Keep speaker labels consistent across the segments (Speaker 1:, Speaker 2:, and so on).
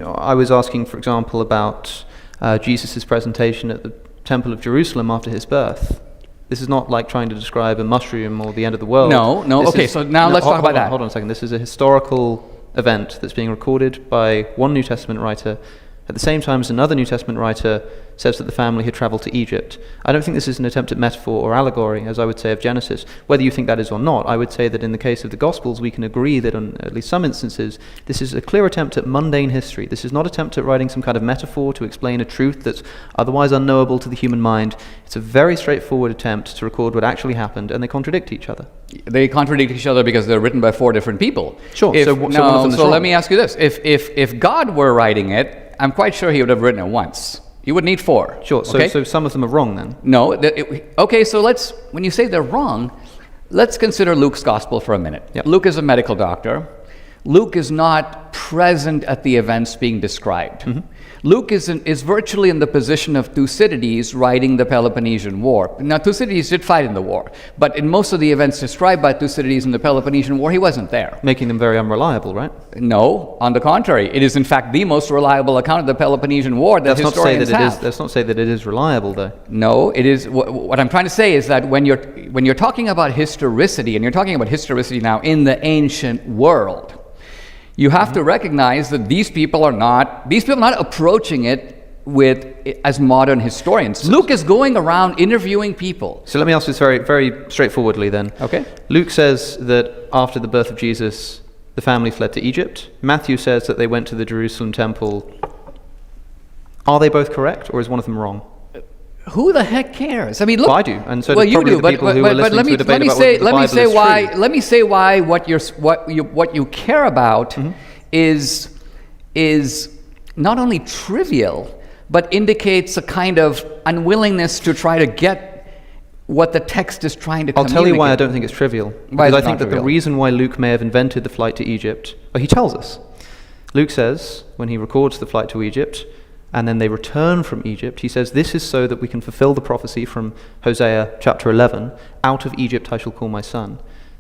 Speaker 1: I was asking, for example, about Jesus' presentation at the Temple of Jerusalem after his birth. This is not like trying to describe a mushroom or the end of the world.
Speaker 2: No. Okay, so now let's talk about that.
Speaker 1: Hold on a second. This is a historical event that's being recorded by one New Testament writer at the same time as another New Testament writer says that the family had traveled to Egypt. I don't think this is an attempt at metaphor or allegory, as I would say of Genesis. Whether you think that is or not, I would say that in the case of the Gospels, we can agree that in at least some instances, this is a clear attempt at mundane history. This is not an attempt at writing some kind of metaphor to explain a truth that's otherwise unknowable to the human mind. It's a very straightforward attempt to record what actually happened, and they contradict each other.
Speaker 2: They contradict each other because they're written by 4 different people.
Speaker 1: Sure. So one of them is wrong.
Speaker 2: Let me ask you this. If God were writing it, I'm quite sure he would have written it once. You would need 4.
Speaker 1: Sure,
Speaker 2: okay?
Speaker 1: So some of them are wrong then?
Speaker 2: No. Okay, so when you say they're wrong, let's consider Luke's gospel for a minute.
Speaker 1: Yep.
Speaker 2: Luke is a medical doctor. Luke is not present at the events being described. Mm-hmm. Luke is virtually in the position of Thucydides writing the Peloponnesian War. Now, Thucydides did fight in the war, but in most of the events described by Thucydides in the Peloponnesian War, he wasn't there.
Speaker 1: Making them very unreliable, right?
Speaker 2: No, on the contrary. It is, in fact, the most reliable account of the Peloponnesian War that historians have.
Speaker 1: Let's not say that it is reliable, though.
Speaker 2: No, it is. What I'm trying to say is that when you're talking about historicity, and you're talking about historicity now in the ancient world, you have to recognize that these people are not approaching it as modern historians. Luke is going around interviewing people.
Speaker 1: So let me ask this very, very straightforwardly then.
Speaker 2: Okay.
Speaker 1: Luke says that after the birth of Jesus, the family fled to Egypt. Matthew says that they went to the Jerusalem temple. Are they both correct, or is one of them wrong?
Speaker 2: Who the heck cares? I mean, look.
Speaker 1: Well, I do, and so
Speaker 2: well,
Speaker 1: do
Speaker 2: you
Speaker 1: probably
Speaker 2: do,
Speaker 1: the people who are listening to a debate about whether the Bible is true.
Speaker 2: Let me say why what you care about is not only trivial, but indicates a kind of unwillingness to try to get what the text is trying to communicate.
Speaker 1: I'll tell you why I don't think it's trivial. Because I think that the reason why Luke may have invented the flight to Egypt, he tells us. Luke says, when he records the flight to Egypt, and then they return from Egypt, he says, this is so that we can fulfill the prophecy from Hosea chapter 11, out of Egypt I shall call my son.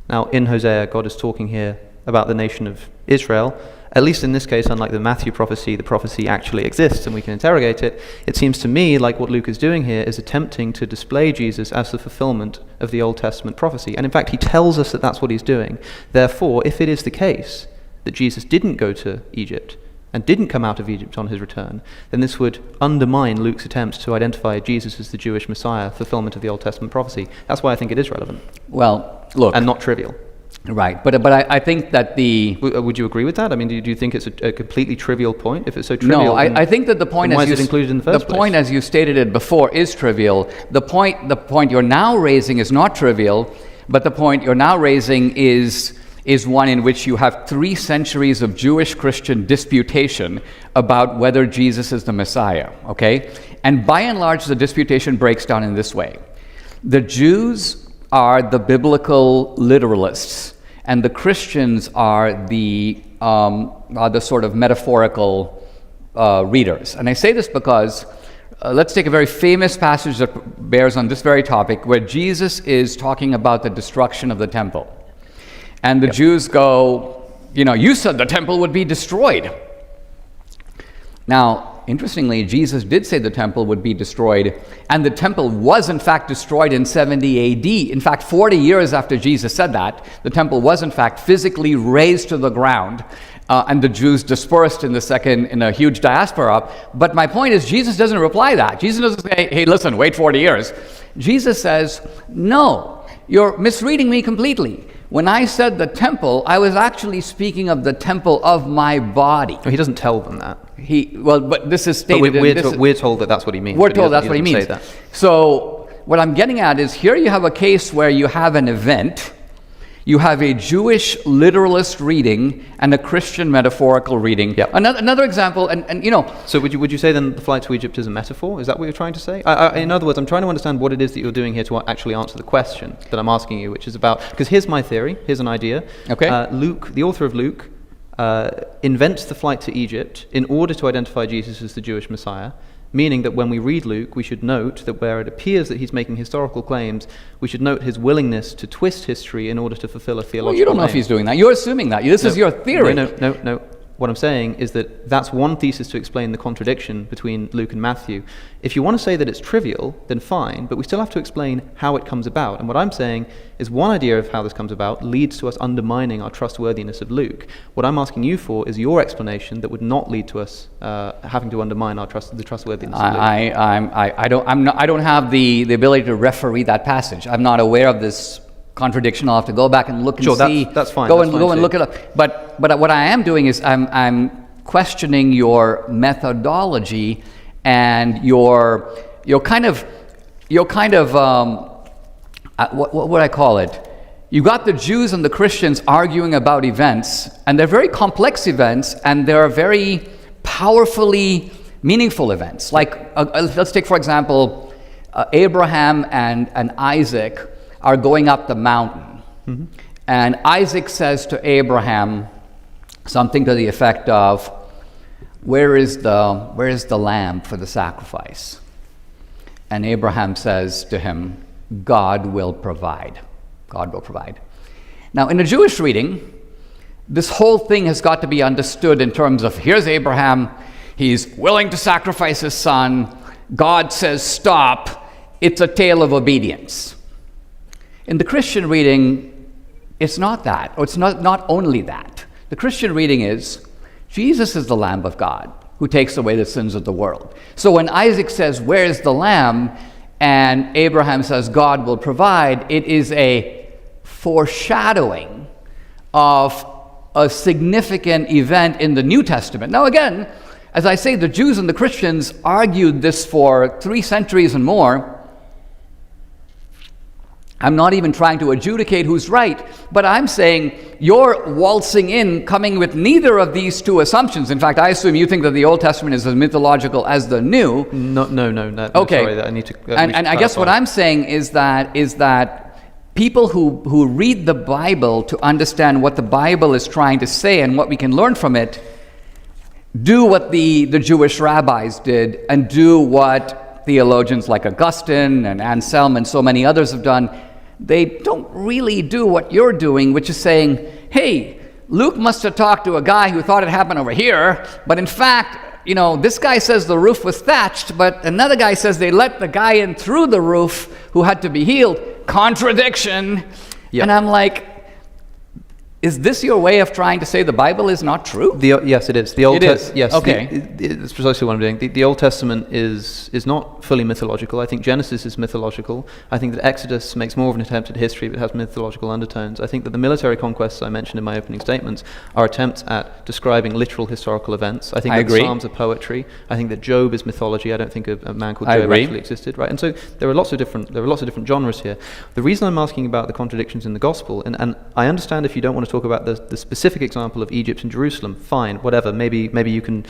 Speaker 1: Now, in Hosea, God is talking here about the nation of Israel. At least in this case, unlike the Matthew prophecy, the prophecy actually exists and we can interrogate it. It seems to me like what Luke is doing here is attempting to display Jesus as the fulfillment of the Old Testament prophecy. And in fact, he tells us that that's what he's doing. Therefore, if it is the case that Jesus didn't go to Egypt, and didn't come out of Egypt on his return, then this would undermine Luke's attempt to identify Jesus as the Jewish Messiah, fulfillment of the Old Testament prophecy. That's why I think it is relevant.
Speaker 2: Well, look.
Speaker 1: And not trivial.
Speaker 2: Right, but I think that
Speaker 1: Would you agree with that? I mean, do you think it's a completely trivial point? If it's so trivial,
Speaker 2: no, I think that the point,
Speaker 1: why is it included in the first place?
Speaker 2: The point, as you stated it before, is trivial. The point you're now raising is not trivial, but the point you're now raising is one in which you have 3 centuries of Jewish-Christian disputation about whether Jesus is the Messiah, okay? And by and large, the disputation breaks down in this way. The Jews are the biblical literalists, and the Christians are the sort of metaphorical readers. And I say this because let's take a very famous passage that bears on this very topic, where Jesus is talking about the destruction of the temple. And the Jews go, you said the temple would be destroyed. Now, interestingly, Jesus did say the temple would be destroyed, and the temple was in fact destroyed in 70 AD. In fact, 40 years after Jesus said that, the temple was in fact physically razed to the ground, and the Jews dispersed in a huge diaspora. But my point is, Jesus doesn't reply that. Jesus doesn't say, hey, listen, wait 40 years. Jesus says, no, you're misreading me completely. When I said the temple, I was actually speaking of the temple of my body.
Speaker 1: He doesn't tell them that.
Speaker 2: But this is stated.
Speaker 1: We're told that that's what he means.
Speaker 2: We're told that's what he means. So what I'm getting at is, here you have a case where you have an event, you have a Jewish literalist reading and a Christian metaphorical reading. Yep. Another example, and
Speaker 1: So would you say then the flight to Egypt is a metaphor? Is that what you're trying to say? In other words, I'm trying to understand what it is that you're doing here to actually answer the question that I'm asking you, which is about, because here's my theory, here's an idea.
Speaker 2: Okay.
Speaker 1: Luke, the author of Luke, invents the flight to Egypt in order to identify Jesus as the Jewish Messiah, meaning that when we read Luke, we should note that where it appears that he's making historical claims, we should note his willingness to twist history in order to fulfill a theological
Speaker 2: Well, you don't know if he's doing that. You're assuming that. This is your theory.
Speaker 1: No. What I'm saying is that that's one thesis to explain the contradiction between Luke and Matthew. If you want to say that it's trivial, then fine, but we still have to explain how it comes about. And what I'm saying is one idea of how this comes about leads to us undermining our trustworthiness of Luke. What I'm asking you for is your explanation that would not lead to us having to undermine the trustworthiness of Luke.
Speaker 2: I don't have the ability to referee that passage. I'm not aware of this contradiction. I'll have to go back and look and see.
Speaker 1: That's fine.
Speaker 2: Go and look it up. But what I am doing is I'm questioning your methodology and your kind of what would I call it? You got the Jews and the Christians arguing about events, and they're very complex events, and they're very powerfully meaningful events. Like let's take for example, Abraham and Isaac are going up the mountain. Mm-hmm. And Isaac says to Abraham something to the effect of, where is the lamb for the sacrifice? And Abraham says to him, God will provide. God will provide. Now, in a Jewish reading, this whole thing has got to be understood in terms of, here's Abraham, he's willing to sacrifice his son, God says stop, it's a tale of obedience. In the Christian reading, it's not that, or it's not only that. The Christian reading is, Jesus is the Lamb of God who takes away the sins of the world. So when Isaac says, where's the lamb? And Abraham says, God will provide, it is a foreshadowing of a significant event in the New Testament. Now again, as I say, the Jews and the Christians argued this for 3 centuries and more. I'm not even trying to adjudicate who's right, but I'm saying you're waltzing in, coming with neither of these two assumptions. In fact, I assume you think that the Old Testament is as mythological as the New.
Speaker 1: No.
Speaker 2: Okay.
Speaker 1: Sorry, I need to.
Speaker 2: And I guess what I'm saying is that people who read the Bible to understand what the Bible is trying to say and what we can learn from it, do what the Jewish rabbis did and do what theologians like Augustine and Anselm and so many others have done. They don't really do what you're doing, which is saying, hey, Luke must have talked to a guy who thought it happened over here, but in fact, this guy says the roof was thatched, but another guy says they let the guy in through the roof who had to be healed. Contradiction. Yep. And I'm like, is this your way of trying to say the Bible is not true?
Speaker 1: Yes, it is. Yes.
Speaker 2: Okay.
Speaker 1: It's precisely what I'm doing. The Old Testament is not fully mythological. I think Genesis is mythological. I think that Exodus makes more of an attempt at history, but has mythological undertones. I think that the military conquests I mentioned in my opening statements are attempts at describing literal historical events. I think that the Psalms are poetry. I think that Job is mythology. I don't think a man called Job actually existed. Right. And so there are lots of different genres here. The reason I'm asking about the contradictions in the gospel, and I understand if you don't want to talk about the specific example of Egypt and Jerusalem, fine, whatever, maybe you can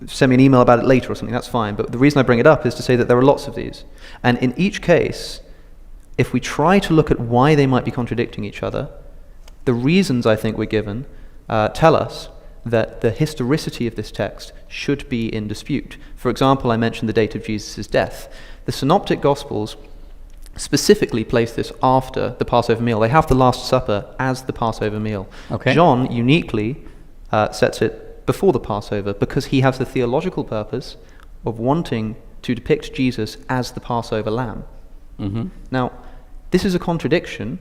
Speaker 1: send me an email about it later or something, that's fine. But the reason I bring it up is to say that there are lots of these. And in each case, if we try to look at why they might be contradicting each other, the reasons I think we're given tell us that the historicity of this text should be in dispute. For example, I mentioned the date of Jesus' death. The Synoptic Gospels specifically place this after the Passover meal. They have the Last Supper as the Passover meal.
Speaker 2: Okay.
Speaker 1: John uniquely sets it before the Passover because he has the theological purpose of wanting to depict Jesus as the Passover lamb. Mm-hmm. Now, this is a contradiction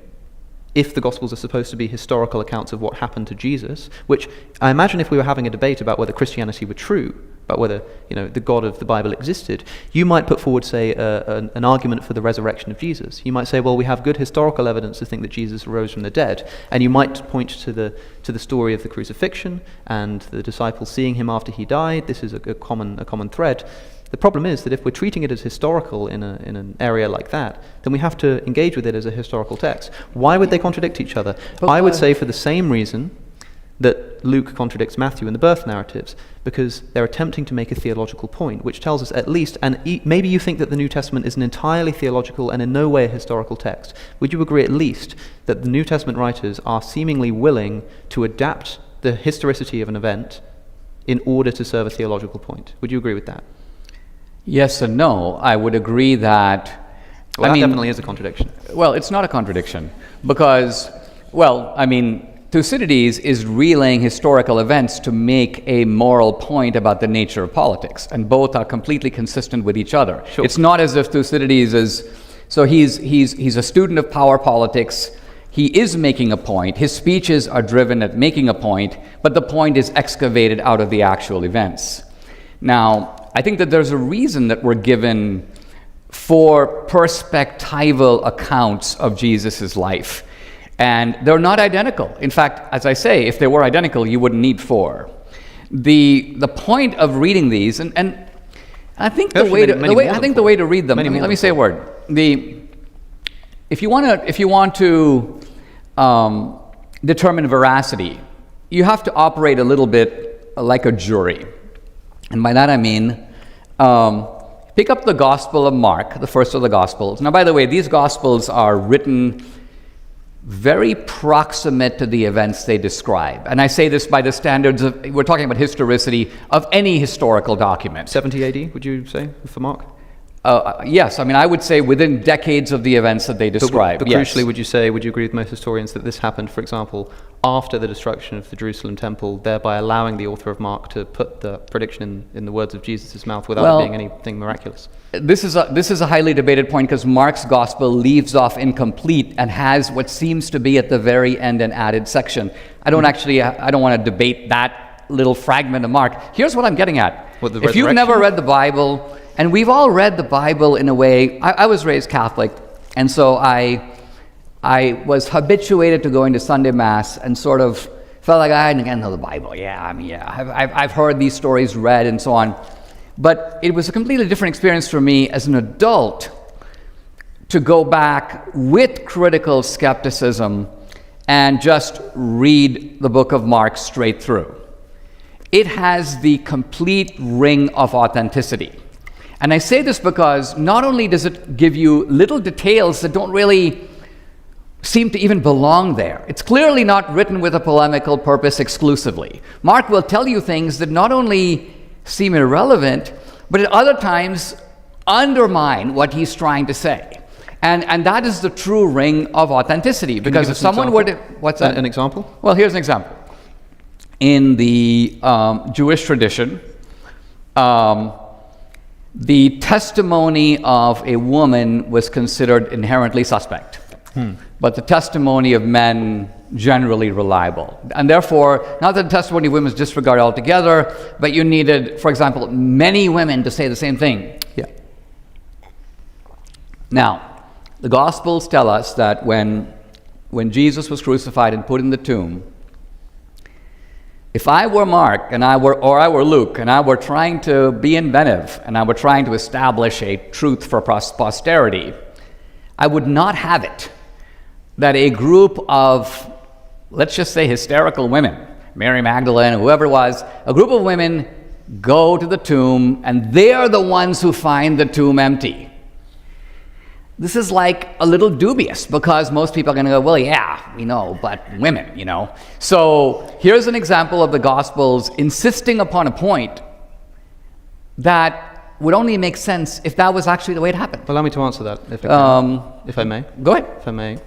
Speaker 1: if the Gospels are supposed to be historical accounts of what happened to Jesus, which I imagine if we were having a debate about whether Christianity were true, about whether the God of the Bible existed, you might put forward, say, an argument for the resurrection of Jesus. You might say, well, we have good historical evidence to think that Jesus rose from the dead, and you might point to the story of the crucifixion and the disciples seeing him after he died. This is a common thread. The problem is that if we're treating it as historical in an area like that, then we have to engage with it as a historical text. Why would they contradict each other? I would say for the same reason that Luke contradicts Matthew in the birth narratives, because they're attempting to make a theological point, which tells us at least, and maybe you think that the New Testament is an entirely theological and in no way a historical text. Would you agree at least that the New Testament writers are seemingly willing to adapt the historicity of an event in order to serve a theological point? Would you agree with that?
Speaker 2: Yes and no. I would agree that...
Speaker 1: Well, that definitely is a contradiction.
Speaker 2: Well, it's not a contradiction, because, Thucydides is relaying historical events to make a moral point about the nature of politics, and both are completely consistent with each other.
Speaker 1: Sure.
Speaker 2: It's not as if Thucydides is, so he's a student of power politics. He is making a point. His speeches are driven at making a point, but the point is excavated out of the actual events. Now, I think that there's a reason that we're given 4 perspectival accounts of Jesus' life. And they're not identical. In fact, as I say, if they were identical, you wouldn't need 4. The point of reading these, and I think the way to read them. Let me say a word. If you want to determine veracity, you have to operate a little bit like a jury, and by that I mean pick up the Gospel of Mark, the first of the Gospels. Now, by the way, these Gospels are written very proximate to the events they describe. And I say this by the standards of, we're talking about historicity of any historical document.
Speaker 1: 70 AD, would you say, for Mark?
Speaker 2: Yes, I mean, I would say within decades of the events that they describe.
Speaker 1: But crucially, would you agree with most historians that this happened, for example, after the destruction of the Jerusalem temple, thereby allowing the author of Mark to put the prediction in the words of Jesus' mouth without it being anything miraculous?
Speaker 2: This is a highly debated point because Mark's gospel leaves off incomplete and has what seems to be at the very end an added section. I don't want to debate that little fragment of Mark. Here's what I'm getting at. If you've never read the Bible, and we've all read the Bible in a way, I was raised Catholic, and so I was habituated to going to Sunday Mass and sort of felt like I didn't know the Bible. I've heard these stories read and so on. But it was a completely different experience for me as an adult to go back with critical skepticism and just read the book of Mark straight through. It has the complete ring of authenticity. And I say this because not only does it give you little details that don't really seem to even belong there. It's clearly not written with a polemical purpose exclusively. Mark will tell you things that not only seem irrelevant, but at other times undermine what he's trying to say. And that is the true ring of authenticity. Because if someone were to... What's that?
Speaker 1: An example?
Speaker 2: Well, here's an example. In the Jewish tradition, the testimony of a woman was considered inherently suspect. But the testimony of men generally reliable. And therefore, not that the testimony of women is disregarded altogether, but you needed, for example, many women to say the same thing.
Speaker 1: Yeah.
Speaker 2: Now, the Gospels tell us that when Jesus was crucified and put in the tomb, if I were Mark or I were Luke and I were trying to be inventive and I were trying to establish a truth for posterity, I would not have it that a group of, let's just say, hysterical women, Mary Magdalene, whoever it was, a group of women go to the tomb and they're the ones who find the tomb empty. This is like a little dubious because most people are going to go, well, yeah, we know, but women, you know. So here's an example of the Gospels insisting upon a point that would only make sense if that was actually the way it happened.
Speaker 1: Allow me to answer that, if I may.
Speaker 2: Go ahead.
Speaker 1: If I may.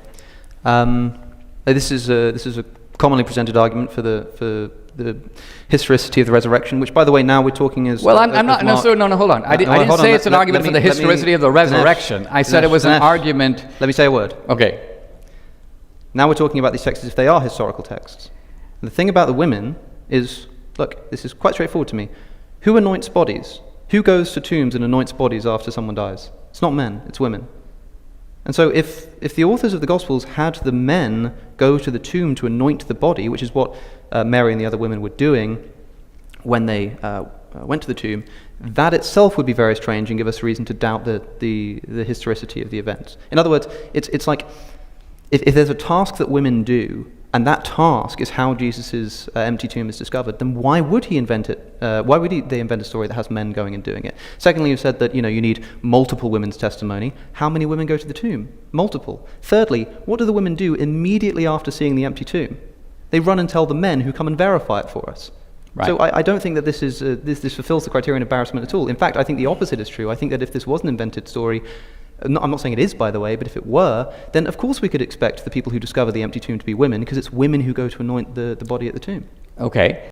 Speaker 1: This is a commonly presented argument for the historicity of the resurrection, which, by the way, now we're talking as...
Speaker 2: Well, I'm not... No, hold on. I didn't say it's an argument for the historicity of the resurrection. I said it was an argument...
Speaker 1: Let me say a word.
Speaker 2: Okay.
Speaker 1: Now we're talking about these texts as if they are historical texts. And the thing about the women is, look, this is quite straightforward to me. Who anoints bodies? Who goes to tombs and anoints bodies after someone dies? It's not men, it's women. And so if the authors of the Gospels had the men go to the tomb to anoint the body, which is what Mary and the other women were doing when they went to the tomb, that itself would be very strange and give us reason to doubt the historicity of the events. In other words, it's like if there's a task that women do, and that task is how Jesus' empty tomb is discovered, then why would he invent it? Why would they invent a story that has men going and doing it? Secondly, you said that you need multiple women's testimony. How many women go to the tomb? Multiple. Thirdly, what do the women do immediately after seeing the empty tomb? They run and tell the men who come and verify it for us. Right. So I don't think that this is this fulfills the criterion of embarrassment at all. In fact, I think the opposite is true. I think that if this was an invented story, I'm not saying it is, by the way, but if it were, then of course we could expect the people who discover the empty tomb to be women, because it's women who go to anoint the body at the tomb.
Speaker 2: Okay.